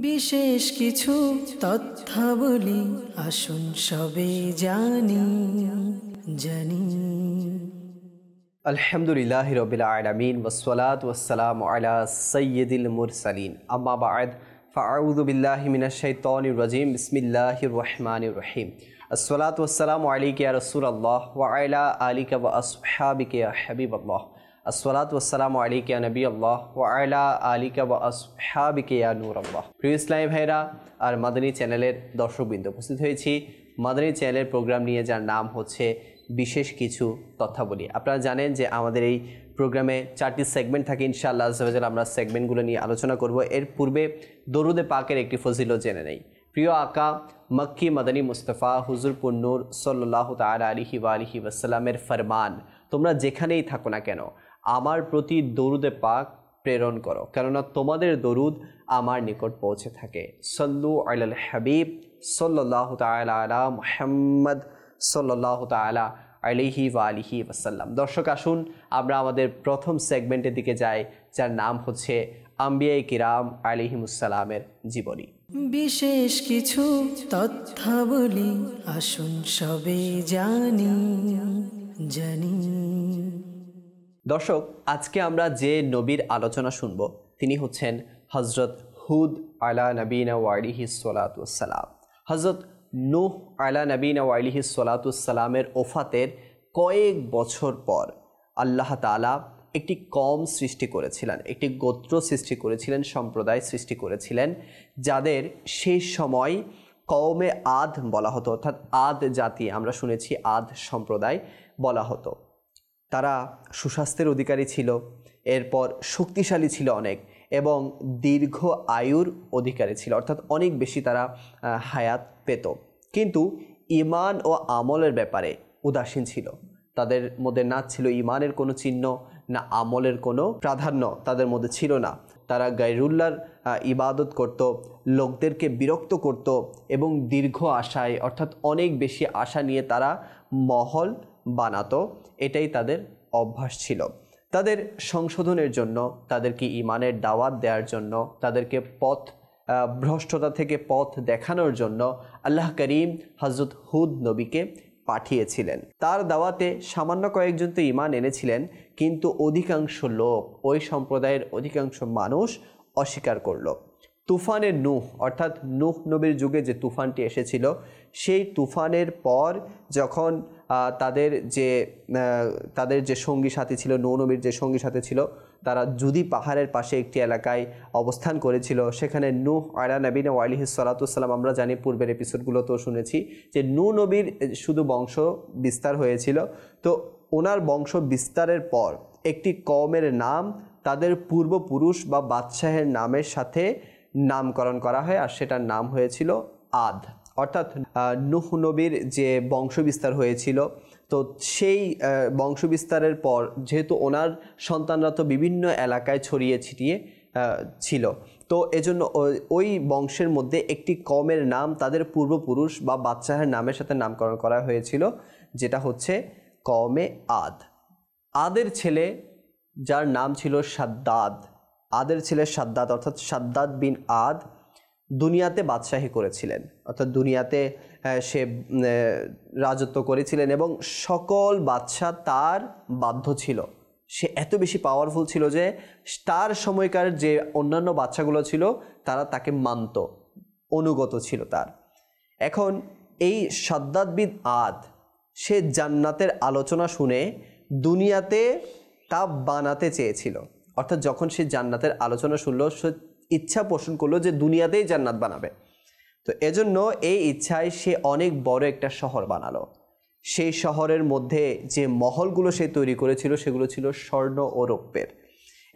বিশেষ কিছু তথ্যাবলী আসুন সবে জানি। আলহামদুলিল্লাহি রাব্বিল আলামিন ওয়াসসালাতু ওয়াসসালামু আলা সাইয়্যিদিল মুরসালিন আম্মা বা'দ ফাআউযু বিল্লাহি মিনাশ শাইতানির রাজীম বিসমিল্লাহির রহমানির রহিম আসসালাতু ওয়াসসালামু আলাইকা ইয়া রাসূলুল্লাহ ওয়া আলা আলিকা ওয়া আসহাবিকা ইয়া হাবিবাল্লাহ আসসালাতু ওয়াসসালামু আলাইকা ইয়া নবিয়াল্লাহ ওয়া আলা আলিকা ওয়া আসহাবিকা ইয়া নূরাল্লাহ। প্রিয় ইসলামী ভাইরা আর মাদানী চ্যানেলের দর্শকবৃন্দ, উপস্থিত হয়েছি মাদানী চ্যানেলের প্রোগ্রাম নিয়ে, যার নাম হচ্ছে বিশেষ কিছু তথ্যাবলী। আপনারা জানেন যে আমাদের এই প্রোগ্রামে 4টি সেগমেন্ট থাকে। ইনশাআল্লাহ আমরা সেগমেন্টগুলো নিয়ে আলোচনা করব। এর পূর্বে দরুদে পাকের একটি ফজিলত জেনে নেই। প্রিয় আকা মক্কি মাদানী মুস্তাফা হুজুর পুন্নুর সাল্লাল্লাহু তাআলা আলাইহি ওয়া আলিহি ওয়াসাল্লামের ফরমান, তোমরা যেখানেই থাকো না কেন আমার প্রতি দরুদে পাক প্রেরণ করো, কেননা তোমাদের দরুদ আমার নিকট পৌঁছে থাকে। সল্লু আলাল হাবিব সাল্লাল্লাহু তাআলা আলা মুহাম্মদ সাল্লাল্লাহু তাআলা আলাইহি ওয়া আলিহি ওয়াসাল্লাম। দর্শক, আসুন আমরা আমাদের প্রথম সেগমেন্টের দিকে যাই, যার নাম হচ্ছে আম্বিয়ায়ে কিরাম আলাইহিমুসসালামের জীবনী। বিশেষ কিছু তথ্যাবলী আসুন সবে জানি। দর্শক, আজকে আমরা যে নবীর আলোচনা শুনব তিনি হচ্ছেন হযরত হুদ আলা নবীনা ওয়া আলাইহিস সালাতু ওয়াসসালাম। হযরত নূহ আলা নবীনা ওয়া আলাইহিস সালাতু ওয়াসসালামের ওফাতের কয়েক বছর পর আল্লাহ তাআলা একটি কওম সৃষ্টি করেছিলেন, একটি গোত্র সৃষ্টি করেছিলেন, সম্প্রদায় সৃষ্টি করেছিলেন, যাদের সেই সময় কওমে আদ বলা হতো, অর্থাৎ আদ জাতি, আমরা শুনেছি আদ সম্প্রদায় বলা হতো। তারা সুস্বাস্থ্যের অধিকারী ছিল, এরপর শক্তিশালী ছিল অনেক, এবং দীর্ঘ আয়ুর অধিকারী ছিল, অর্থাৎ অনেক বেশি তারা হায়াত পেত। কিন্তু ঈমান ও আমলের ব্যাপারে উদাসীন ছিল। তাদের মধ্যে না ছিল ঈমানের কোনো চিহ্ন, না আমলের কোনো প্রাধান্য তাদের মধ্যে ছিল না। তারা গায়রুল্লাহর ইবাদত করত, লোকদেরকে বিরক্ত করত, এবং দীর্ঘ আশায়, অর্থাৎ অনেক বেশি আশা নিয়ে তারা মহল বানাতো। এটাই তাদের অভ্যাস ছিল। তাদের সংশোধনের জন্য, তাদেরকে ঈমানের দাওয়াত দেওয়ার জন্য, তাদেরকে ভ্রষ্টতা থেকে পথ দেখানোর জন্য আল্লাহ করিম হযরত হুদ নবীকে পাঠিয়েছিলেন। তার দাওয়াতে সামান্য কয়েকজন তো ঈমান এনেছিলেন, কিন্তু অধিকাংশ লোক, ওই সম্প্রদায়ের অধিকাংশ মানুষ অস্বীকার করল। তুফানের নূহ, অর্থাৎ নূহ নবীর যুগে যে তুফানটি এসেছিল, সেই তুফানের পর যখন তাদের যে সঙ্গী সাথী ছিল, নূহ নবীর যে সঙ্গী সাথী ছিল, তারা জুদি পাহাড়ের পাশে একটি এলাকায় অবস্থান করেছিল। সেখানে নূহ আলা নবীনা ওয়া আলাইহিস সালাতু ওয়াসসালাম, আমরা জানি পূর্বের এপিসোডগুলোতেও শুনেছি যে নূহ নবীর শুধু বংশ বিস্তার হয়েছিল। তো ওনার বংশ বিস্তারের পর একটি কওমের নাম তাদের পূর্বপুরুষ বা বাদশাহের নামের সাথে নামকরণ করা হয়, আর সেটার নাম হয়েছিল আদ। অর্থাৎ নূহ নবীর যে বংশবিস্তার হয়েছিল, তো সেই বংশবিস্তারের পর যেহেতু ওনার সন্তানরা তো বিভিন্ন এলাকায় ছড়িয়ে ছিটিয়ে ছিল, তো এজন্য ওই বংশের মধ্যে একটি কওমের নাম তাদের পূর্বপুরুষ বা বাদশাহের নামের সাথে নামকরণ করা হয়েছিল, যেটা হচ্ছে কওমে আদ। আদের ছেলে, যার নাম ছিল শাদ্দাদ, আদের ছেলে শাদ্দাদ, অর্থাৎ শাদ্দাদ বিন আদ দুনিয়াতে বাদশাহী করেছিলেন, অর্থাৎ দুনিয়াতে সে রাজত্ব করেছিলেন, এবং সকল বাদশাহ তার বাধ্য ছিল। সে এত বেশি পাওয়ারফুল ছিল যে তার সময়কার যে অন্যান্য বাদশাগুলো ছিল তারা তাকে মানত, অনুগত ছিল তার। এখন এই শাদ্দাদ বিন আদ, সে জান্নাতের আলোচনা শুনে দুনিয়াতে তা বানাতে চেয়েছিল। অর্থাৎ যখন সে জান্নাতের আলোচনা শুনলো, সে ইচ্ছা পোষণ করলো যে দুনিয়াতেই জান্নাত বানাবে। তো এজন্য এই ইচ্ছায় সে অনেক বড় একটা শহর বানালো। সেই শহরের মধ্যে যে মহলগুলো সে তৈরি করেছিল, সেগুলো ছিল স্বর্ণ ও রৌপ্যের,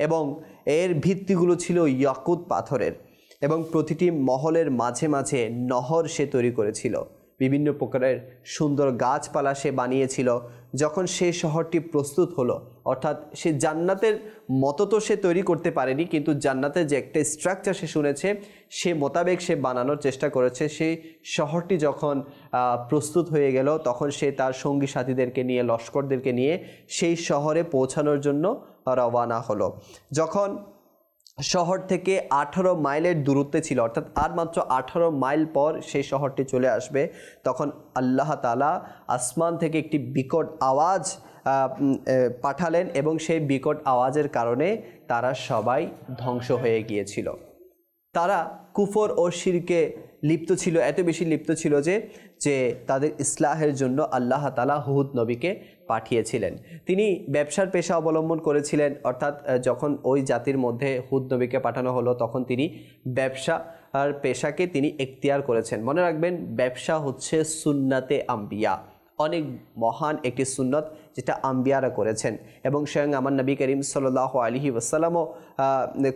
এবং এর ভিত্তিগুলো ছিল ইয়াকুত পাথরের, এবং প্রতিটি মহলের মাঝে মাঝে নহর সে তৈরি করেছিল। বিভিন্ন প্রকারের সুন্দর গাছপালা সে বানিয়েছিল। যখন সেই শহরটি প্রস্তুত হলো, অর্থাৎ সে জান্নাতের মতো তো সে তৈরি করতে পারেনি, কিন্তু জান্নাতের যে একটা স্ট্রাকচার সে শুনেছে, সে মোতাবেক সে বানানোর চেষ্টা করেছে। সেই শহরটি যখন প্রস্তুত হয়ে গেল, তখন সে তার সঙ্গী সাথীদেরকে নিয়ে, লস্করদেরকে নিয়ে সেই শহরে পৌঁছানোর জন্য রওনা হলো। যখন শহর থেকে 18 মাইলের দূরত্বে ছিল, অর্থাৎ আর মাত্র 18 মাইল পর সেই শহরটি চলে আসবে। তখন আল্লাহ তাআলা আসমান থেকে একটি বিকট আওয়াজ পাঠালেন এবং সেই বিকট আওয়াজের কারণে তারা সবাই ধ্বংস হয়ে গিয়েছিল। তারা কুফর ও শিরকে লিপ্ত ছিল, এত বেশি লিপ্ত ছিল যে তাদের ইসলাহের জন্য আল্লাহ তাআলা হুদ নবীকে পাঠিয়েছিলেন। তিনি ব্যবসার পেশা অবলম্বন করেছিলেন, অর্থাৎ যখন ওই জাতির মধ্যে হুদ নবীকে পাঠানো হলো তখন তিনি ব্যবসা আর পেশাকে তিনি এখতিয়ার করেছেন। মনে রাখবেন, ব্যবসা হচ্ছে সুন্নাতে আম্বিয়া, অনেক মহান একটি সুন্নত যেটা আম্বিয়ারা করেছেন এবং স্বয়ং আমার নবী করিম সাল্লাল্লাহু আলাইহি ওয়াসাল্লামও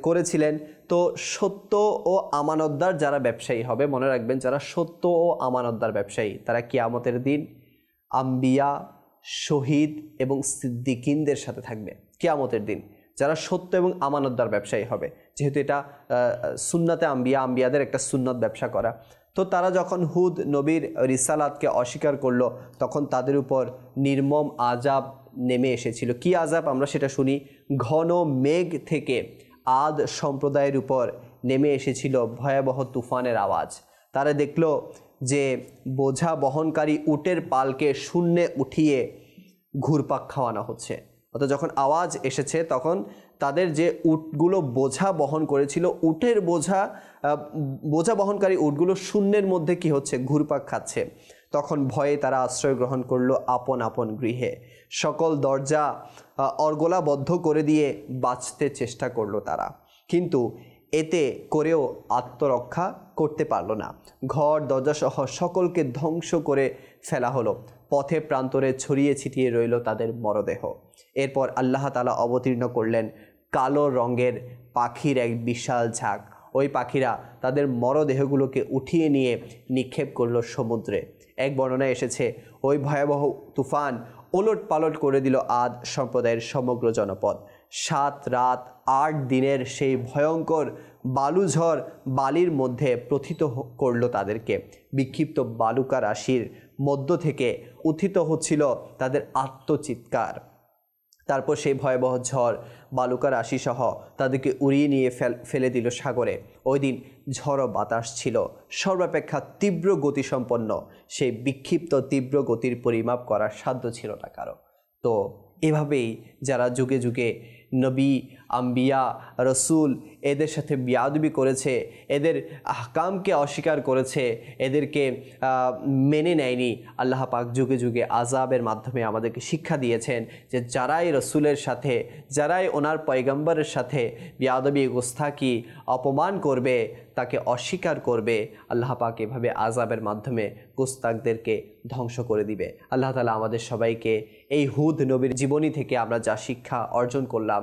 করেছিলেন। তো সত্য ও আমানতদার যারা ব্যবসায়ী হবে, মনে রাখবেন যারা সত্য ও আমানতদার ব্যবসায়ী তারা কিয়ামতের দিন আম্বিয়া, শহীদ এবং সিদ্দিকিনদের সাথে থাকবে কিয়ামতের দিন, যারা সত্য এবং আমানতদার ব্যবসায়ী হবে। যেহেতু এটা সুন্নাতে আম্বিয়াদের একটা সুন্নত ব্যবসা করা। তো তারা যখন হুদ নবীর রিসালাতকে অস্বীকার করলো তখন তাদের উপর নির্মম আযাব নেমে এসেছিল। কি আযাব আমরা সেটা শুনি। ঘন মেঘ থেকে আদ সম্প্রদায়ের উপর নেমে এসেছিল ভয়াবহ তুফানের আওয়াজ। তারা দেখল যে বোঝা বহনকারী উটের পালকে শূন্যে উঠিয়ে ঘুরপাক খাওয়ানো হচ্ছে। অর্থাৎ যখন আওয়াজ এসেছে তখন তাদের যে উটগুলো বোঝা বহন করেছিল, উটের বোঝা বহনকারী উটগুলো শূন্যের মধ্যে কি হচ্ছে, ঘুরপাক খাচ্ছে। তখন ভয়ে তারা আশ্রয় গ্রহণ করলো আপন আপন গৃহে। সকল দরজা অর্গলাবদ্ধ করে দিয়ে বাঁচতে চেষ্টা করলো তারা, কিন্তু এতে করেও আত্মরক্ষা করতে পারলো না। ঘর দরজা সহ সকলকে ধ্বংস করে ফেলা হলো। পথে প্রান্তরে ছড়িয়ে ছিটিয়ে রইল তাদের মরদেহ। এরপর আল্লাহ তাআলা অবতীর্ণ করলেন কালো রঙের পাখির এক বিশাল ঝাঁক। ওই পাখিরা তাদের মরদেহগুলোকে উঠিয়ে নিয়ে নিক্ষেপ করলো সমুদ্রে। এক বর্ণনায় এসেছে ওই ভয়াবহ তুফান ওলট পালট করে দিল আদ সম্প্রদায়ের সমগ্র জনপদ। 7 রাত 8 দিনের সেই ভয়ঙ্কর বালুঝড় বালির মধ্যে প্রথিত করল তাদেরকে। বিক্ষিপ্ত বালুকা রাশির মধ্য থেকে উত্থিত হচ্ছিল তাদের আত্মচিৎকার। তারপর সেই ভয়াবহ ঝড় বালুকা রাশি সহ তাদেরকে উড়িয়ে নিয়ে ফেলে দিল সাগরে। ওই দিন ঝড় বাতাস ছিল সর্বাপেক্ষা তীব্র গতিসম্পন্ন। সেই বিক্ষিপ্ত তীব্র গতির পরিমাপ করার সাধ্য ছিল না কারো। তো এভাবেই যারা যুগে যুগে নবী, আম্বিয়া, রসুল এদের সাথে বিয়াদবি করেছে, এদের আহকামকে অস্বীকার করেছে, এদেরকে মেনে নেয়নি, আল্লাহ পাক যুগে যুগে আযাবের মাধ্যমে আমাদেরকে শিক্ষা দিয়েছেন যে যারাই রসুলের সাথে, যারাই ওনার পয়গম্বরের সাথে বিয়াদবি, গোস্তাকি, অপমান করবে, তাকে অস্বীকার করবে, আল্লাহ পাক এভাবে আযাবের মাধ্যমে গোস্তাকদেরকে ধ্বংস করে দিবে। আল্লাহ তাআলা আমাদের সবাইকে এই হুদ নবীর জীবনী থেকে আমরা যা শিক্ষা অর্জন করলাম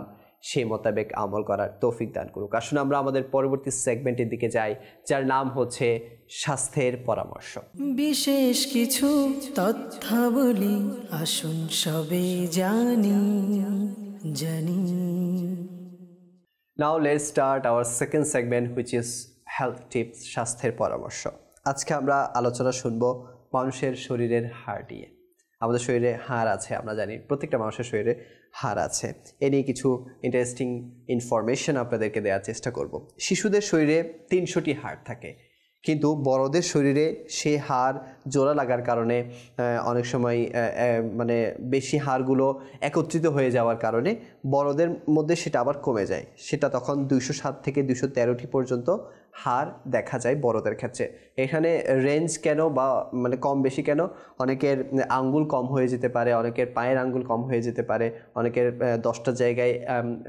সেই মোতাবেক আমল করার তৌফিক দান করুক। আসুন আমরা আমাদের পরবর্তী সেগমেন্টের দিকে যাই, যার নাম হচ্ছে স্বাস্থ্যের পরামর্শ। বিশেষ কিছু তথ্যাবলী আসুন সবে জানি। Now let's start our second segment, which is health tips, স্বাস্থ্যের পরামর্শ। আজকে আমরা আলোচনা শুনব মানুষের শরীরের হাড় নিয়ে। আমাদের শরীরে হাড় আছে, আমরা জানি প্রত্যেকটা মানুষের শরীরে হাড় আছে। এ নিয়ে কিছু ইন্টারেস্টিং ইনফরমেশন আপনাদেরকে দেওয়ার চেষ্টা করব। শিশুদের শরীরে 300টি হাড় থাকে, কিন্তু বড়দের শরীরে সেই হাড় জোড়া লাগার কারণে অনেক সময় মানে বেশি হাড়গুলো একত্রিত হয়ে যাওয়ার কারণে বড়দের মধ্যে সেটা আবার কমে যায়। সেটা তখন 207 থেকে 213টি পর্যন্ত হাড় দেখা যায় বড়দের ক্ষেত্রে। এখানে রেঞ্জ কেন বা মানে কম বেশি কেন, অনেকের আঙ্গুল কম হয়ে যেতে পারে, অনেকের পায়ের আঙ্গুল কম হয়ে যেতে পারে, অনেকের 10টা জায়গায়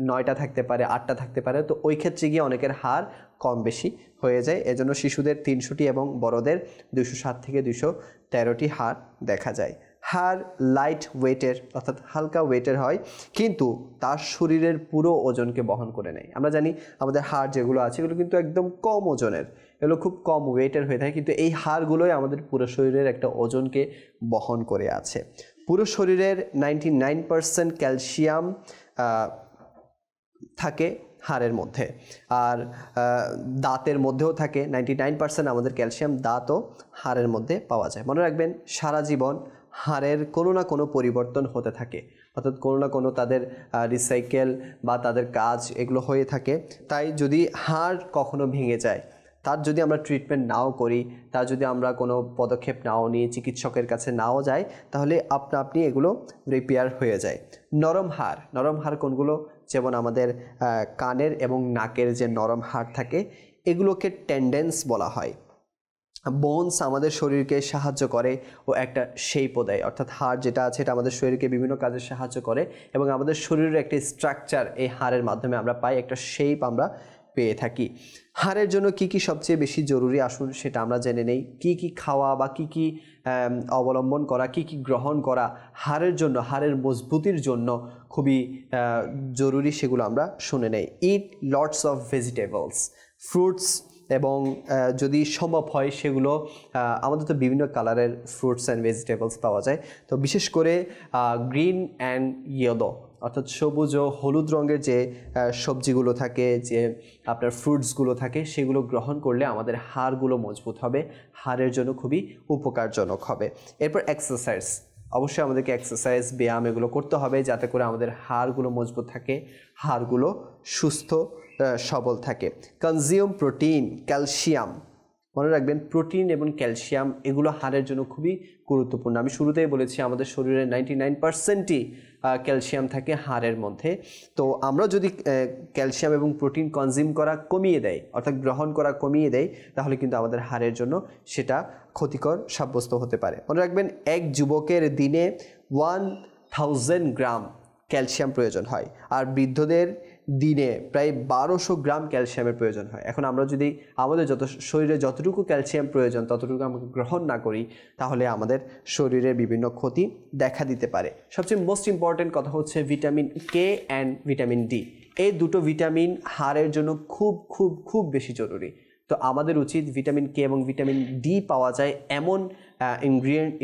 9টা থাকতে পারে, 8টা থাকতে পারে। তো ওই ক্ষেত্রে গিয়ে অনেকের হাড় কম বেশি হয়ে যায়। এজন্য শিশুদের 300টি এবং বড়দের 207 থেকে 213টি হাড় দেখা যায়। হাড় লাইট ওয়েটের, অর্থাৎ হালকা ওয়েটের হয়, কিন্তু তার শরীরের পুরো ওজনকে বহন করে নেয়। আমরা জানি আমাদের হাড় যেগুলো আছে এগুলো কিন্তু একদম কম ওজনের, এগুলো খুব কম ওয়েটের হয়ে থাকে, কিন্তু এই হাড়গুলোই আমাদের পুরো শরীরের একটা ওজনকে বহন করে আছে। পুরো শরীরের 99% ক্যালসিয়াম থাকে হাড়ের মধ্যে, আর দাঁতের মধ্যেও থাকে 99% আমাদের ক্যালসিয়াম দাঁত ও হাড়ের মধ্যে পাওয়া যায়। মনে রাখবেন সারা জীবন হাড়ের কোনো না কোনো পরিবর্তন হতে থাকে, অর্থাৎ কোনো না কোনো তাদের রিসাইকেল বা তাদের কাজ এগুলো হয়ে থাকে। তাই যদি হাড় কখনো ভেঙে যায়, তার যদি আমরা ট্রিটমেন্ট নাও করি, তার যদি আমরা কোনো পদক্ষেপ নাও নিয়ে চিকিৎসকের কাছে নাও যাই, তাহলে আপনি এগুলো রিপেয়ার হয়ে যায়। নরম হাড় কোনগুলো? যেমন আমাদের কানের এবং নাকের যে নরম হাড় থাকে এগুলোকে টেন্ডেন্স বলা হয়। বোনস আমাদের শরীরকে সাহায্য করে ও একটা শেপও দেয়, অর্থাৎ হাড় যেটা আছে এটা আমাদের শরীরকে বিভিন্ন কাজে সাহায্য করে এবং আমাদের শরীরের একটা স্ট্রাকচার এই হাড়ের মাধ্যমে আমরা পাই, একটা শেপ আমরা পেয়ে থাকি। হাড়ের জন্য কি কি সবচেয়ে বেশি জরুরি আসুন সেটা আমরা জেনে নেই। কি কি খাওয়া বা কি কি অবলম্বন করা, কি কি গ্রহণ করা হাড়ের জন্য, হাড়ের মজবুতির জন্য খুবই জরুরি, সেগুলো আমরা শুনে নেই। ইট লটস অফ ভেজিটেবলস, ফ্রুটস, এবং যদি সম্ভব হয় সেগুলো আমাদের তো বিভিন্ন কালারের ফ্রুটস অ্যান্ড ভেজিটেবলস পাওয়া যায়, তো বিশেষ করে গ্রিন অ্যান্ড ইয়েলো অর্থাৎ সবুজ ও হলুদ রঙের যে সবজিগুলো থাকে, যে আপনার ফ্রুটসগুলো থাকে, সেগুলো গ্রহণ করলে আমাদের হাড়গুলো মজবুত হবে, হাড়ের জন্য খুবই উপকারজনক হবে। এরপর এক্সারসাইজ, অবশ্যই আমাদেরকে এক্সারসাইজ, ব্যায়াম এগুলো করতে হবে যাতে করে আমাদের হাড়গুলো মজবুত থাকে, হাড়গুলো সুস্থ সবল থাকে। কনজিউম প্রোটিন, ক্যালসিয়াম, মনে রাখবেন প্রোটিন এবং ক্যালসিয়াম এগুলো হাড়ের জন্য খুবই গুরুত্বপূর্ণ। আমি শুরুতেই বলেছি আমাদের শরীরের 99%ই ক্যালসিয়াম থাকে হাড়ের মধ্যে। তো আমরা যদি ক্যালসিয়াম এবং প্রোটিন কনজিউম করা কমিয়ে দেয়, অর্থাৎ গ্রহণ করা কমিয়ে দেয়, তাহলে কিন্তু আমাদের হাড়ের জন্য সেটা ক্ষতিকর সাব্যস্ত হতে পারে। মনে রাখবেন এক যুবকের দিনে 1000 গ্রাম ক্যালসিয়াম প্রয়োজন হয়, আর বৃদ্ধদের দিনে প্রায় 1200 গ্রাম ক্যালসিয়ামের প্রয়োজন হয়। এখন আমরা যদি আমাদের শরীরে যতটুকু ক্যালসিয়াম প্রয়োজন ততটুকু আমরা গ্রহণ না করি, তাহলে আমাদের শরীরের বিভিন্ন ক্ষতি দেখা দিতে পারে। সবচেয়ে মোস্ট ইম্পর্টেন্ট কথা হচ্ছে vitamin K and vitamin D, এই দুটো ভিটামিন হাড়ের জন্য খুব খুব খুব বেশি জরুরি। তো আমাদের উচিত ভিটামিন কে এবং ভিটামিন ডি পাওয়া যায় এমন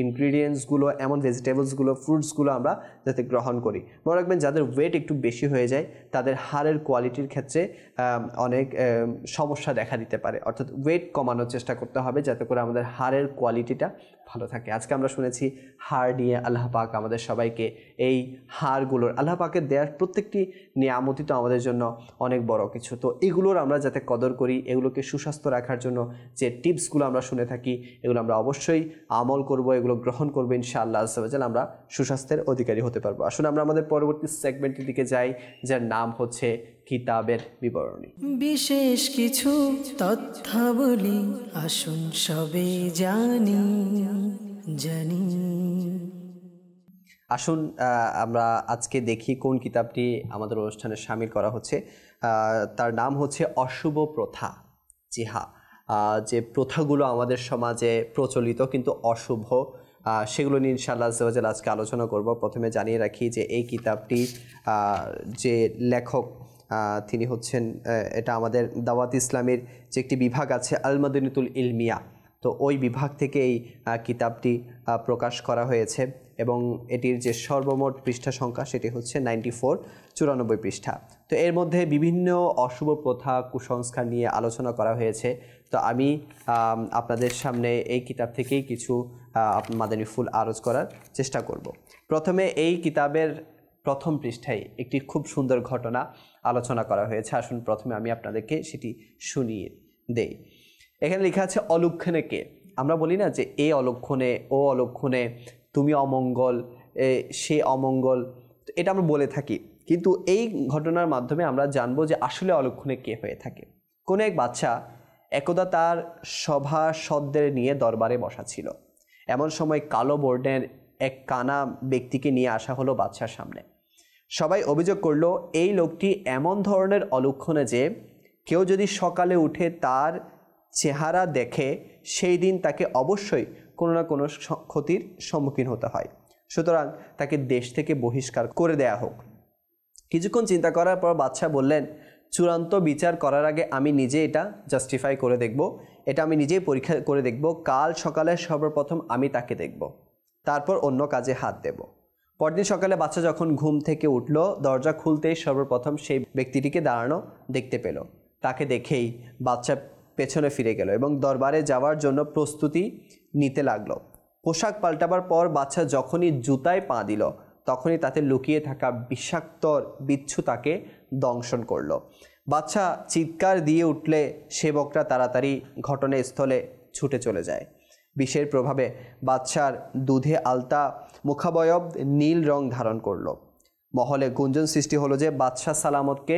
ইনগ্রিডিয়েন্টসগুলো, এমন ভেজিটেবলসগুলো, ফ্রুটসগুলো আমরা যাতে গ্রহণ করি। মনে রাখবেন যাদের ওয়েট একটু বেশি হয়ে যায় তাদের হাড়ের কোয়ালিটির ক্ষেত্রে অনেক সমস্যা দেখা দিতে পারে, অর্থাৎ ওয়েট কমানোর চেষ্টা করতে হবে যাতে করে আমাদের হাড়ের কোয়ালিটিটা ভালো থাকে। আজকে আমরা শুনেছি হাড় নিয়ে আল্লাহ পাক আমাদের সবাইকে এই হাড়গুলোর, আল্লাহ পাকের দেওয়ার প্রত্যেকটি নিয়ামতই তো আমাদের জন্য অনেক বড় কিছু, তো এগুলোর আমরা যাতে কদর করি, এগুলোকে সুস্বাস্থ্য রাখার জন্য যে টিপসগুলো আমরা শুনে থাকি এগুলো আমরা অবশ্যই আমল করব, এগুলো গ্রহণ করবো, ইনশাআল্লাহ আজ্জা ওয়া জাল আমরা সুস্বাস্থ্যের অধিকারী হতে পারবো। আসুন আমরা আমাদের পরবর্তী সেগমেন্টের দিকে যাই, যার নাম হচ্ছে কিতাবের বিবরণী। বিশেষ কিছু তথ্যাবলী আসুন সবে জানি। আসুন আমরা আজকে দেখি কোন কিতাবটি আমাদের অনুষ্ঠানে শামিল করা হচ্ছে। তার নাম হচ্ছে অশুভ প্রথা। জি হ্যাঁ, যে প্রথাগুলো আমাদের সমাজে প্রচলিত কিন্তু অশুভ, সেগুলো নিয়ে ইনশাআল্লাহ আজ্জা ওয়া জাল আজকে আলোচনা করব। প্রথমে জানিয়ে রাখি যে এই কিতাবটি যে লেখক তিনি হচ্ছেন, এটা আমাদের দাওয়াত ইসলামের যে একটি বিভাগ আছে আল মাদানিতুল ইলমিয়া, তো ওই বিভাগ থেকে এই কিতাবটি প্রকাশ করা হয়েছে এবং এটির যে সর্বমোট পৃষ্ঠা সংখ্যা সেটি হচ্ছে 94 পৃষ্ঠা। তো এর মধ্যে বিভিন্ন অশুভ প্রথা, কুসংস্কার নিয়ে আলোচনা করা হয়েছে। তো আমি আপনাদের সামনে এই কিতাব থেকেই কিছু মাদানী ফুল আরজ করার চেষ্টা করব। প্রথমে এই কিতাবের প্রথম পৃষ্ঠায় একটি খুব সুন্দর ঘটনা আলোচনা করা হয়েছে। আসুন প্রথমে আমি আপনাদেরকে সেটি শুনিয়ে দেই। এখানে লেখা আছে অলক্ষণে কে। আমরা বলি না যে এ অলক্ষণে, ও অলক্ষণে, তুমি অমঙ্গল, সে অমঙ্গল, এটা আমরা বলে থাকি, কিন্তু এই ঘটনার মাধ্যমে আমরা জানবো যে আসলে অলক্ষণে কে হয়ে থাকে। কোনো এক বাচ্চা একদা তার সভাসদদের নিয়ে দরবারে বসা ছিল। এমন সময় কালো বর্ণের এক কানা ব্যক্তিকে নিয়ে আসা হলো বাচ্চার সামনে। সবাই অভিযোগ করলো এই লোকটি এমন ধরনের অলক্ষণে যে কেউ যদি সকালে উঠে তার চেহারা দেখে সেই দিন তাকে অবশ্যই কোনো না কোনো ক্ষতির সম্মুখীন হতে হয়, সুতরাং তাকে দেশ থেকে বহিষ্কার করে দেয়া হোক। কিছুক্ষণ চিন্তা করার পর বাদশা বললেন, চূড়ান্ত বিচার করার আগে আমি নিজে এটা জাস্টিফাই করে দেখব, এটা আমি নিজেই পরীক্ষা করে দেখব। কাল সকালে সর্বপ্রথম আমি তাকে দেখব, তারপর অন্য কাজে হাত দেব। পরদিন সকালে বাচ্চা যখন ঘুম থেকে উঠল, দরজা খুলতেই সর্বপ্রথম সেই ব্যক্তিটিকে দাঁড়ানো দেখতে পেল। তাকে দেখেই বাচ্চা পেছনে ফিরে গেল এবং দরবারে যাওয়ার জন্য প্রস্তুতি নিতে লাগলো। পোশাক পাল্টাবার পর বাচ্চা যখনই জুতায় পা দিল, তখনই তাতে লুকিয়ে থাকা বিষাক্ত বিচ্ছু তাকে দংশন করলো। বাচ্চা চিৎকার দিয়ে উঠলে সেবকরা তাড়াতাড়ি ঘটনাস্থলে ছুটে চলে যায়। বিষের প্রভাবে বাচ্চার দুধে আলতা মুখাবয়ব নীল রং ধারণ করলো। মহলে গুঞ্জন সৃষ্টি হলো যে বাদশাহ সালামতকে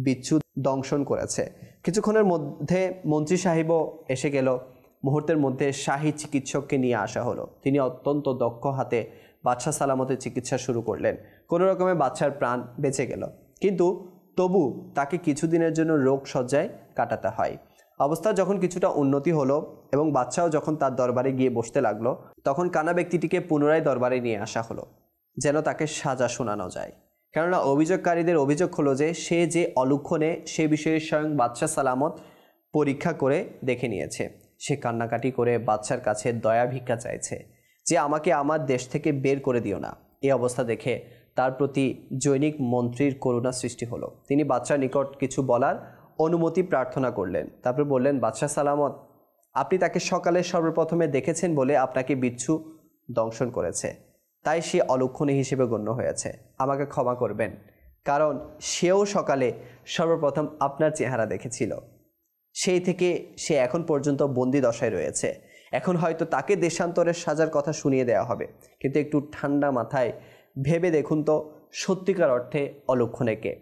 বিচ্ছু দংশন করেছে। কিছুক্ষণের মধ্যে মন্ত্রী সাহেবও এসে গেল। মুহূর্তের মধ্যে শাহী চিকিৎসককে নিয়ে আসা হলো। তিনি অত্যন্ত দক্ষ হাতে বাদশাহ সালামতের চিকিৎসা শুরু করলেন। কোনো রকমে বাচ্চার প্রাণ বেঁচে গেল, কিন্তু তবু তাকে কিছুদিনের জন্য রোগ সজ্জায় কাটাতে হয়। অবস্থা যখন কিছুটা উন্নতি হলো এবং বাচ্চাও যখন তার দরবারে গিয়ে বসতে লাগলো, তখন কানা ব্যক্তিটিকে পুনরায় দরবারে নিয়ে আসা হলো যেন তাকে সাজা শোনানো যায়। কেননা অভিযোগকারীদের অভিযোগ হলো যে সে যে অলুক্ষণে সে বিষয়ে স্বয়ং বাদশাহ সালামত পরীক্ষা করে দেখে নিয়েছে। সে কান্নাকাটি করে বাচ্চার কাছে দয়া ভিক্ষা চাইছে যে আমাকে আমার দেশ থেকে বের করে দিও না। এই অবস্থা দেখে তার প্রতি জৈনিক মন্ত্রীর করুণা সৃষ্টি হলো। তিনি বাচ্চার নিকট কিছু বলার অনুমতি প্রার্থনা করলেন। তারপর বললেন, বাদশাহ সালামত, আপনি তাকে সকালে সর্বপ্রথমে দেখেছেন বলে আপনাকে বিচ্ছু দংশন করেছে, তাই সে অলক্ষণী হিসেবে গণ্য হয়েছে। আমাকে ক্ষমা করবেন, কারণ সেও সকালে সর্বপ্রথম আপনার চেহারা দেখেছিল। সেই থেকে সে এখন পর্যন্ত বন্দি দশায় রয়েছে। এখন হয়তো তাকে দেশান্তরের সাজার কথা শুনিয়ে দেওয়া হবে, কিন্তু একটু ঠান্ডা মাথায় ভেবে দেখুন তো সত্যিকার অর্থে অলক্ষণে কে,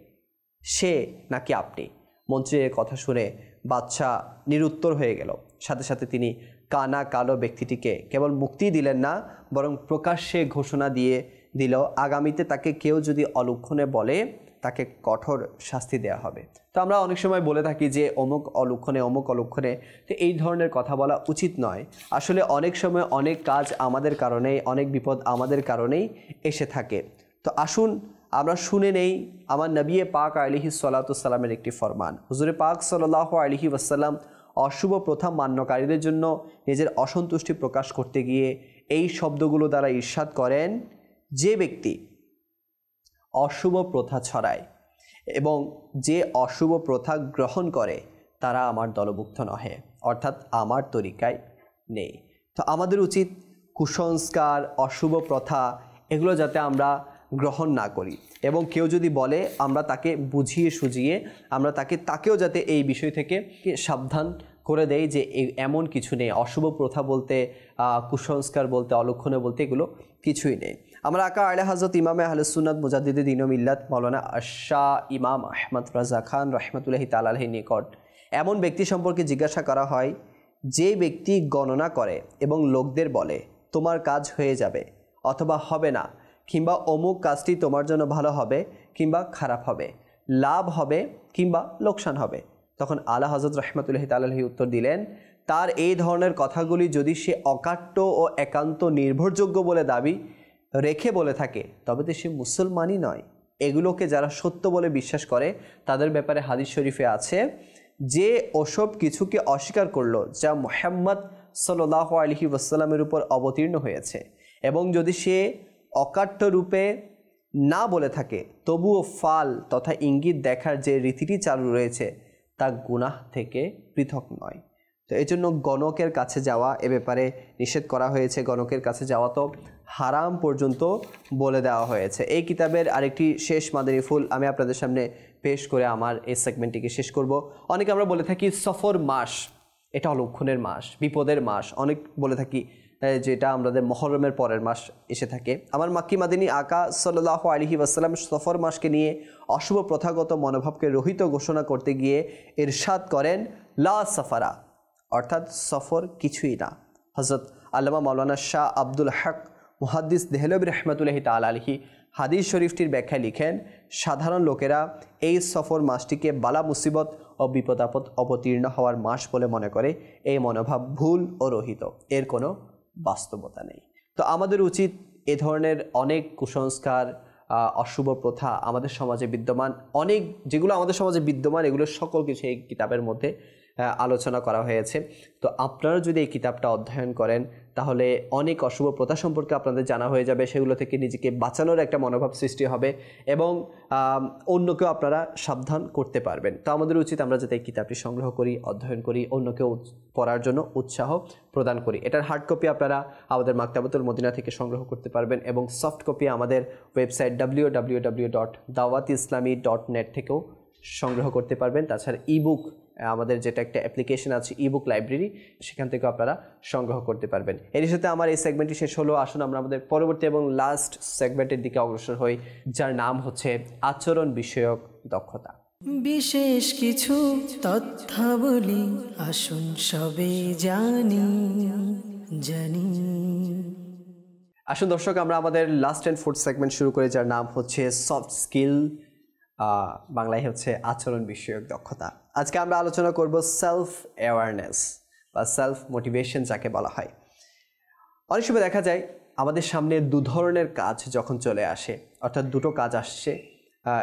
সে নাকি আপনি? মন্ত্রীর কথা শুনে বাদশা নিরুত্তর হয়ে গেল। সাথে সাথে তিনি কানা কালো ব্যক্তিটিকে কেবল মুক্তি দিলেন না, বরং প্রকাশ্যে ঘোষণা দিয়ে দিল আগামীতে তাকে কেউ যদি অলক্ষণে বলে তাকে কঠোর শাস্তি দেওয়া হবে। তো আমরা অনেক সময় বলে থাকি যে অমুক অলক্ষণে, তো এই ধরনের কথা বলা উচিত নয়। আসলে অনেক সময় অনেক কাজ আমাদের কারণেই, অনেক বিপদ আমাদের কারণেই এসে থাকে। তো আসুন আমরা শুনে নেই আমার নবী পাক আলাইহিস সালাতু সালামের একটি ফরমান। হুজুরে পাক সাল্লাল্লাহু আলাইহি ওয়াসাল্লাম অশুভ প্রথা মান্যকারীদের জন্য নিজের অসন্তুষ্টি প্রকাশ করতে গিয়ে এই শব্দগুলো দ্বারা ইরশাদ করেন, যে ব্যক্তি অশুভ প্রথা ছড়ায় এবং যে অশুভ প্রথা গ্রহণ করে তারা আমার দলভুক্ত নহে, অর্থাৎ আমার তরিকায় নেই। তো আমাদের উচিত কুসংস্কার, অশুভ প্রথা এগুলো যাতে আমরা গ্রহণ না করি, এবং কেউ যদি বলে আমরা তাকে বুঝিয়ে সুঝিয়ে আমরা তাকেও যাতে এই বিষয় থেকে সাবধান করে দেয় যে এমন কিছু নেই, অশুভ প্রথা বলতে, কুসংস্কার বলতে, অলক্ষণে বলতে এগুলো কিছুই নেই। আমরা আকা আলা হযরত ইমামে আহলে সুন্নাত মুজাদ্দিদে দ্বীন ও মিল্লাত মাওলানা শাহ ইমাম আহমদ রাজা খান রহমতুল্লাহি তাআলা আলাইহির নিকট এমন ব্যক্তি সম্পর্কে জিজ্ঞাসা করা হয় যে ব্যক্তি গণনা করে এবং লোকদের বলে তোমার কাজ হয়ে যাবে অথবা হবে না, কিংবা অমুক কাজটি তোমার জন্য ভালো হবে কিংবা খারাপ হবে, লাভ হবে কিংবা লোকসান হবে। তখন আলা হযরত রহমতুল্লাহি তাআলা আলাইহি উত্তর দিলেন, তার এই ধরনের কথাগুলি যদি সে অকাট্য ও একান্ত নির্ভরযোগ্য বলে দাবি রেখে বলে থাকে তবে তো সে মুসলমানই নয়। এগুলোকে যারা সত্য বলে বিশ্বাস করে তাদের ব্যাপারে হাদিস শরীফে আছে যে ওসব কিছুকে অস্বীকার করলো যা মুহাম্মদ সাল্লাল্লাহু আলাইহি ওয়াসাল্লামের উপর অবতীর্ণ হয়েছে, এবং যদি সে অকাট্য রূপে না বলে থাকে তবুও ফাল তথা ইঙ্গিত দেখার যে রীতিটি চালু রয়েছে তা গুনাহ থেকে পৃথক নয়। তো এই জন্য গণকের কাছে যাওয়া এ ব্যাপারে নিষেধ করা হয়েছে। গণকের কাছে যাওয়া তো হারাম পর্যন্ত বলে দেওয়া হয়েছে। এই কিতাবের আরেকটি শেষ মাদানী ফুল আমি আপনাদের সামনে পেশ করে আমার এই সেগমেন্টটিকে শেষ করব। অনেকে আমরা বলে থাকি সফর মাস, এটা অলক্ষণের মাস, বিপদের মাস। অনেক বলে থাকি যেটা আমাদের মহরমের পরের মাস এসে থাকে। আমার মাক্কি মাদিনী আকা সাল্লাল্লাহু আলাইহি ওয়াসাল্লাম সফর মাসকে নিয়ে অশুভ প্রথাগত মনোভাবকে রহিত ঘোষণা করতে গিয়ে ইরশাদ করেন, লা সফরা, অর্থাৎ সফর কিছুই না। হযরত আল্লামা মাওলানা শাহ আব্দুল হক মুহাদ্দিস দেহলভী রহমতুল্লাহি তাআলা আলাইহি হাদিস শরীফটির ব্যাখ্যায় লিখেন, সাধারণ লোকেরা এই সফর মাসটিকে বালা মুসিবত ও বিপদ আপদ অবতীর্ণ হওয়ার মাস বলে মনে করে। এই মনোভাব ভুল ও রহিত, এর কোনো বাস্তবতা নেই। তো আমাদের উচিত এ ধরনের অনেক কুসংস্কার, অশুভ প্রথা আমাদের সমাজে বিদ্যমান, অনেক যেগুলো আমাদের সমাজে বিদ্যমান এগুলো সকল কিছু এই কিতাবের মধ্যে আলোচনা করা হয়েছে। তো আপনারা যদি এই কিতাবটা অধ্যয়ন করেন তাহলে অনেক অশুভ প্রথা সম্পর্কে আপনাদের জানা হয়ে যাবে, সেগুলো থেকে নিজেকে বাঁচানোর একটা মনোভাব সৃষ্টি হবে এবং অন্যকেও আপনারা সাবধান করতে পারবেন। তো আমাদের উচিত আমরা যাতে এই কিতাবটি সংগ্রহ করি, অধ্যয়ন করি, অন্যকেও পড়ার জন্য উৎসাহ প্রদান করি। এটার হার্ড কপি আপনারা আমাদের মাকতাবাতুল মদিনা থেকে সংগ্রহ করতে পারবেন এবং সফট কপি আমাদের ওয়েবসাইট www.dawatislami.net থেকেও সংগ্রহ করতে পারবেন। তাছাড়া ইবুক আমাদের যেটা একটা অ্যাপ্লিকেশন আছে ইবুক লাইব্রেরি, সেখান থেকেও আপনারা সংগ্রহ করতে পারবেন। এর সাথে আমার এই সেগমেন্টটি শেষ হলো। আসুন আমরা আমাদের পরবর্তী এবং লাস্ট সেগমেন্টের দিকে অগ্রসর হই, যার নাম হচ্ছে আচরণ বিষয়ক দক্ষতা। বিশেষ কিছু তথ্যাবলী আসুন সবে জানি। আসুন দর্শক, আমরা আমাদের লাস্ট অ্যান্ড ফোর্থ সেগমেন্ট শুরু করি, যার নাম হচ্ছে সফট স্কিল, বাংলায় হচ্ছে আচরণ বিষয়ক দক্ষতা। আজকে আমরা আলোচনা করব সেলফ অ্যাওয়ারনেস বা সেলফ মোটিভেশন যাকে বলা হয়। অনেক সময় দেখা যায় আমাদের সামনে দু ধরনের কাজ যখন চলে আসে, অর্থাৎ দুটো কাজ আসছে,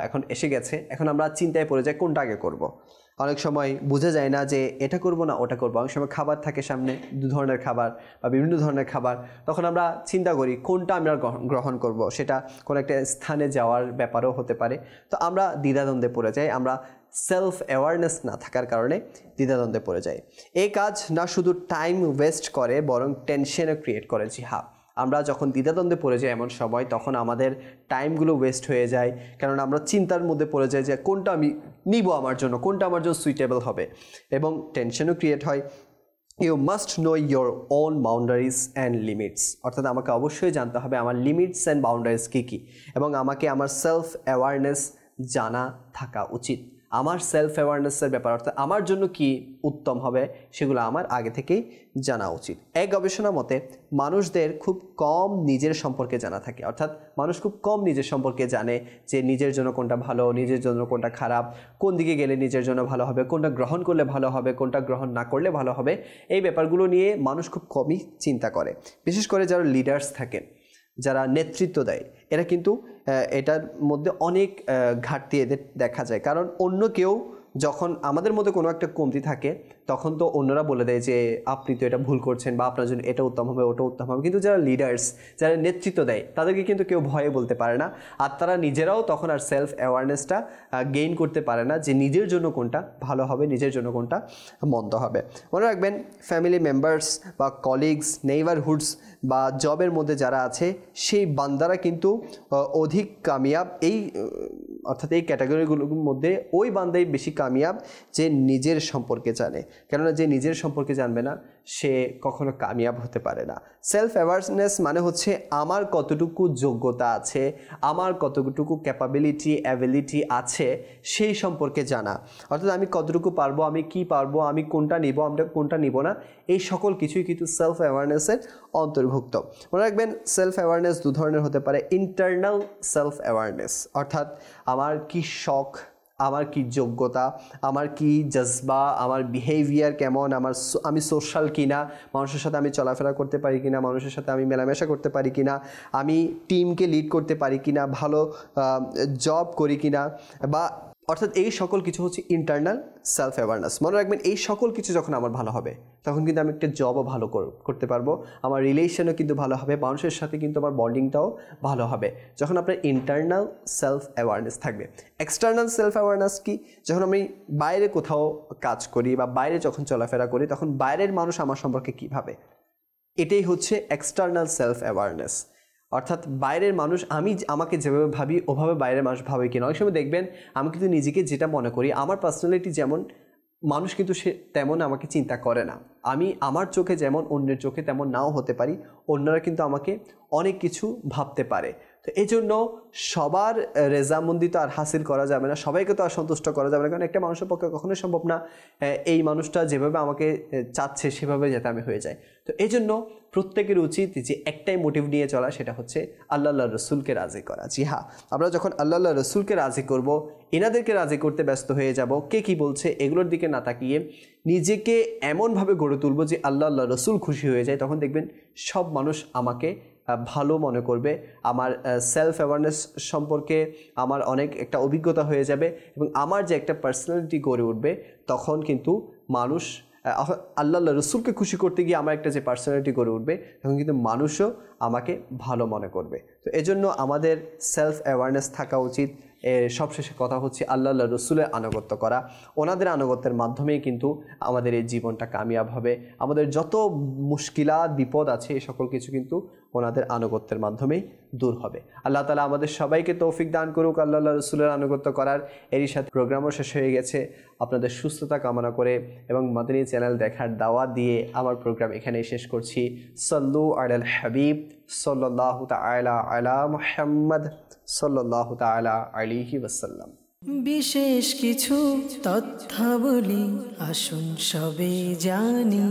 এখন এসে গেছে, এখন আমরা চিন্তায় পড়ে যাই কোনটা আগে করব। অনেক সময় বোঝা যায় না যে এটা করব না ওটা করব। অনেক সময় খাবার থাকে সামনে, দু ধরনের খাবার বা বিভিন্ন ধরনের খাবার, তখন আমরা চিন্তা করি কোনটা আমরা গ্রহণ করব। সেটা কোনো একটা স্থানে যাওয়ার ব্যাপারও হতে পারে। তো আমরা দ্বিধাদ্বন্দ্বে পড়ে যাই, আমরা সেলফ অ্যাওয়ারনেস না থাকার কারণে দ্বিধাদ্বন্দ্বে পড়ে যাই। এই কাজ না শুধু টাইম ওয়েস্ট করে বরং টেনশনও ক্রিয়েট করে। জি হ্যাঁ, আমরা যখন দ্বিধাদ্বন্দ্বে পড়ে যাই এমন সময়, তখন আমাদের টাইমগুলো ওয়েস্ট হয়ে যায়, কারণ আমরা চিন্তার মধ্যে পড়ে যাই যে কোনটা আমি নিব আমার জন্য, কোনটা আমার জন্য সুইটেবল হবে, এবং টেনশনও ক্রিয়েট হয়। You must know your own boundaries and limits, অর্থাৎ আমাকে অবশ্যই জানতে হবে আমার লিমিটস অ্যান্ড বাউন্ডারিজ কী কী, এবং আমাকে আমার সেলফ অ্যাওয়ারনেস জানা থাকা উচিত। আমার সেলফ অ্যাওয়ারনেসের ব্যাপার, অর্থাৎ আমার জন্য কি উত্তম হবে সেগুলো আমার আগে থেকেই জানা উচিত। এক গবেষণা মতে মানুষদের খুব কম নিজের সম্পর্কে জানা থাকে, অর্থাৎ মানুষ খুব কম নিজের সম্পর্কে জানে যে নিজের জন্য কোনটা ভালো, নিজের জন্য কোনটা খারাপ, কোন দিকে গেলে নিজের জন্য ভালো হবে, কোনটা গ্রহণ করলে ভালো হবে, কোনটা গ্রহণ না করলে ভালো হবে। এই ব্যাপারগুলো নিয়ে মানুষ খুব কমই চিন্তা করে। বিশেষ করে যারা লিডার্স থাকেন, যারা নেতৃত্ব দেয়, এরা কিন্তু এটার মধ্যে অনেক ঘাটতি এদের দেখা যায়। কারণ অন্য কেউ যখন আমাদের মধ্যে কোনো একটা কমতি থাকে, তখন তো অন্যরা বলে দেয় যে আপনি তো এটা ভুল করছেন বা আপনার জন্য এটা উত্তম হবে, ওটা উত্তম হবে। কিন্তু যারা লিডার্স, যারা নেতৃত্ব দেয়, তাদেরকে কিন্তু কেউ ভয়ে বলতে পারে না, আর তারা নিজেরাও তখন আর সেলফ অ্যাওয়ারনেসটা গেইন করতে পারে না যে নিজের জন্য কোনটা ভালো হবে, নিজের জন্য কোনটা মন্দ হবে। মনে রাখবেন, ফ্যামিলি মেম্বার্স বা কলিগস, নেইবারহুডস বা জবের মধ্যে যারা আছে, সেই বান্দারা কিন্তু অধিক কামিয়াব, অর্থাৎ এই ক্যাটাগরিগুলোর মধ্যে ওই বান্দাই বেশি কামিয়াব যে নিজের সম্পর্কে জানে। কেননা যে নিজের সম্পর্কে জানবে না, সে কখনো কামিয়াব হতে পারে না। সেলফ অ্যাওয়ারনেস মানে হচ্ছে আমার কতটুকু যোগ্যতা আছে, আমার কতটুকু ক্যাপাবিলিটি, অ্যাবিলিটি আছে, সেই সম্পর্কে জানা। অর্থাৎ আমি কতটুকু পারবো, আমি কি পারবো, আমি কোনটা নিব, আমরা কোনটা নিব না, এই সকল কিছুই কিন্তু সেলফ অ্যাওয়ারনেসের অন্তর্ভুক্ত। মনে রাখবেন, সেলফ অ্যাওয়ারনেস দু ধরনের হতে পারে। ইন্টারনাল সেলফ অ্যাওয়ারনেস, অর্থাৎ আমার কি শখ, আমার কি যোগ্যতা, আমার কি জজবা, আমার বিহেভিয়ার কেমন, আমি সোশ্যাল কিনা, মানুষের সাথে আমি চলাফেরা করতে পারি কিনা, মানুষের সাথে আমি মেলামেশা করতে পারি কিনা, আমি টিমকে লিড করতে পারি কিনা, ভালো জব করি কিনা, বা অর্থাৎ এই সকল কিছু হচ্ছে ইন্টারনাল সেলফ অ্যাওয়ারনেস। মনে রাখবেন, এই সকল কিছু যখন আমার ভালো হবে, তখন কিন্তু আমি একটা জবও ভালো করতে পারবো, আমার রিলেশনও কিন্তু ভালো হবে, মানুষের সাথে কিন্তু আমার বন্ডিংটাও ভালো হবে, যখন আপনার ইন্টারনাল সেলফ অ্যাওয়ারনেস থাকবে। এক্সটার্নাল সেলফ অ্যাওয়ারনেস কি? যখন আমি বাইরে কোথাও কাজ করি বা বাইরে যখন চলাফেরা করি, তখন বাইরের মানুষ আমার সম্পর্কে কী ভাবে, এটাই হচ্ছে এক্সটার্নাল সেলফ অ্যাওয়ারনেস। অর্থাৎ বাইরের মানুষ আমাকে যেভাবে ভাবি ওভাবে বাইরের মানুষ ভাবে কিনা। অনেক সময় দেখবেন আমি কিন্তু নিজেকে যেটা মনে করি, আমার পার্সোনালিটি যেমন, মানুষ কিন্তু সে তেমন আমাকে চিন্তা করে না। আমি আমার চোখে যেমন, অন্যের চোখে তেমন নাও হতে পারি, অন্যরা কিন্তু আমাকে অনেক কিছু ভাবতে পারে। তো এই জন্য সবার রেজামন্দি তো আর হাসিল করা যাবে না, সবাইকে তো আর সন্তুষ্ট করা যাবে না, কারণ একটা মানুষের পক্ষে কখনোই সম্ভব না এই মানুষটা যেভাবে আমাকে চাচ্ছে সেভাবে যাতে আমি হয়ে যাই। তো এই জন্য প্রত্যেকের উচিত যে একটাই মোটিভ নিয়ে চলা, সেটা হচ্ছে আল্লাহ রসুলকে রাজি করা। জি হ্যাঁ, আমরা যখন আল্লাহ রসুলকে রাজি করব, এনাদেরকে রাজি করতে ব্যস্ত হয়ে যাব, কে কি বলছে এগুলোর দিকে না তাকিয়ে নিজেকে এমনভাবে গড়ে তুলব যে আল্লাহ রসুল খুশি হয়ে যায়, তখন দেখবেন সব মানুষ আমাকে ভালো মনে করবে, আমার সেলফ অ্যাওয়ারনেস সম্পর্কে আমার অনেক একটা অভিজ্ঞতা হয়ে যাবে এবং আমার যে একটা পার্সোনালিটি গড়ে উঠবে, তখন কিন্তু মানুষ আল্লাহ রসুলকে খুশি করতে গিয়ে আমার একটা যে পার্সোনালিটি গড়ে উঠবে, তখন কিন্তু মানুষও আমাকে ভালো মনে করবে। তো এজন্য আমাদের সেলফ অ্যাওয়ারনেস থাকা উচিত। সবশেষে কথা হচ্ছে আল্লাহ রসুলের আনুগত্য করা, ওনাদের আনুগত্যের মাধ্যমেই কিন্তু আমাদের এই জীবনটা কামিয়াব হবে। আমাদের যত মুশকিলাত বিপদ আছে এই সকল কিছু কিন্তু ওনাদের আনুগত্যের মাধ্যমেই দূর হবে। আল্লাহ তাআলা আমাদের সবাইকে তৌফিক দান করুক আল্লাহ রসুলের আনুগত্য করার। এরই সাথে প্রোগ্রামও শেষ হয়ে গেছে। আপনাদের সুস্থতা কামনা করে এবং মাদানী চ্যানেল দেখার দাওয়াত দিয়ে আমার প্রোগ্রাম এখানেই শেষ করছি। সল্লু আলাল হাবিব সাল্লাল্লাহু তাআলা আলা মুহাম্মদ সাল্লাল্লাহু তাআলা আলাইহি ওয়াসাল্লাম। বিশেষ কিছু তথ্যাবলী আসুন সবে জানি।